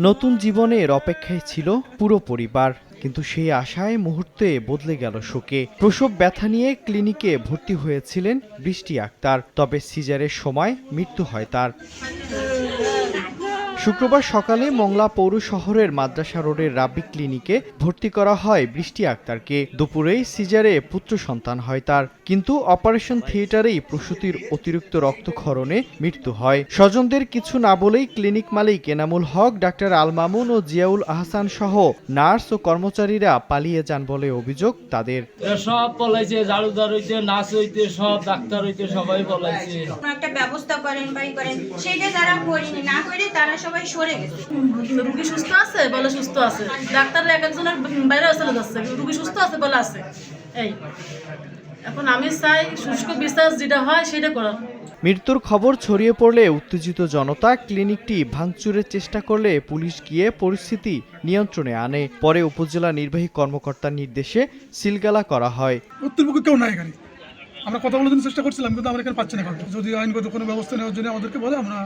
নতুন জীবনের অপেক্ষায় ছিল পুরো পরিবার, কিন্তু সেই আশায় মুহূর্তে বদলে গেল শোকে। প্রসব ব্যথা নিয়ে ক্লিনিকে ভর্তি হয়েছিলেন বৃষ্টি আক্তার, তবে সিজারের সময় মৃত্যু হয় তার। শুক্রবার সকালে মংলা পৌর শহরের মাদ্রাসা রোডের রাব্বি ক্লিনিকে ভর্তি করা হয় বৃষ্টি আক্তারকে। দুপুরেই সিজারে পুত্র সন্তান হয় তার, কিন্তু অপারেশন থিয়েটারেই প্রসূতির অতিরিক্ত রক্তক্ষরণে মৃত্যু হয়। স্বজনদের কিছু না বলেই ক্লিনিক মালিক এনামুল হক, ডাক্তার আল মামুন ও জিয়াউল আহসান সহ নার্স ও কর্মচারীরা পালিয়ে যান বলে অভিযোগ তাদের। সব পলাইছে, ঝাড়ুদার হইতে, নার্স হইতে, সব ডাক্তার হইতে সবাই পলাইছে। একটা ব্যবস্থা করেন সেটা তারা করেনি, না করে তারা সবাই সরে গেছে। রোগী সুস্থ আছে বলে সুস্থ আছে, ডাক্তার এক একজনের বাইরে চলে যাচ্ছে, রোগী সুস্থ আছে বলে আছে। এই এখন আমি চাই শুষ্ক বিশ্বাস যেটা হয় সেটা করার। মৃত্যুর খবর ছড়িয়ে পড়লে উত্তেজিত জনতা ক্লিনিকটি ভাঙচুরের চেষ্টা করলে পুলিশ গিয়ে পরিস্থিতি নিয়ন্ত্রণে আনে। পরে উপজেলা নির্বাহী কর্মকর্তার নির্দেশে সিলগালা করা হয়। কর্তৃপক্ষ কেউ নাই এখানে, আমরা কথা বলার জন্য চেষ্টা করছিলাম, কিন্তু আমরা এখানে পাচ্ছি না। যদি আইনগত কোনো ব্যবস্থা নেওয়ার জন্য আমাদেরকে বলে আমরা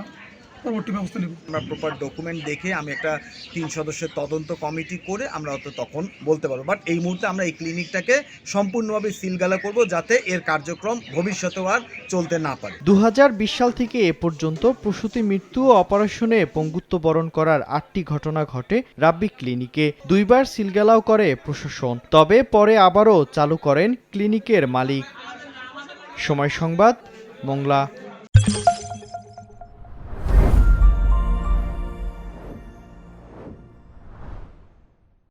পরবর্তী ব্যবস্থা নেব। আমরা প্রপার ডকুমেন্ট দেখে আমি একটা 3 সদস্যের তদন্ত কমিটি করে আমরা হয়তো তখন বলতে পারবো। বাট এই মুহূর্তে আমরা এই ক্লিনিকটাকে সম্পূর্ণভাবে সিলগালা করব, যাতে এর কার্যক্রম ভবিষ্যতেও আর চলতে না পারে। 2020 সাল থেকে এ পর্যন্ত প্রসূতি মৃত্যু ও অপারেশনে পঙ্গুত্ব বরণ করার 8টি ঘটনা ঘটে রাব্বি ক্লিনিকে। 2বার সিলগালাও করে প্রশাসন, তবে পরে আবারও চালু করেন ক্লিনিকের মালিক। সময় সংবাদ, মংলা।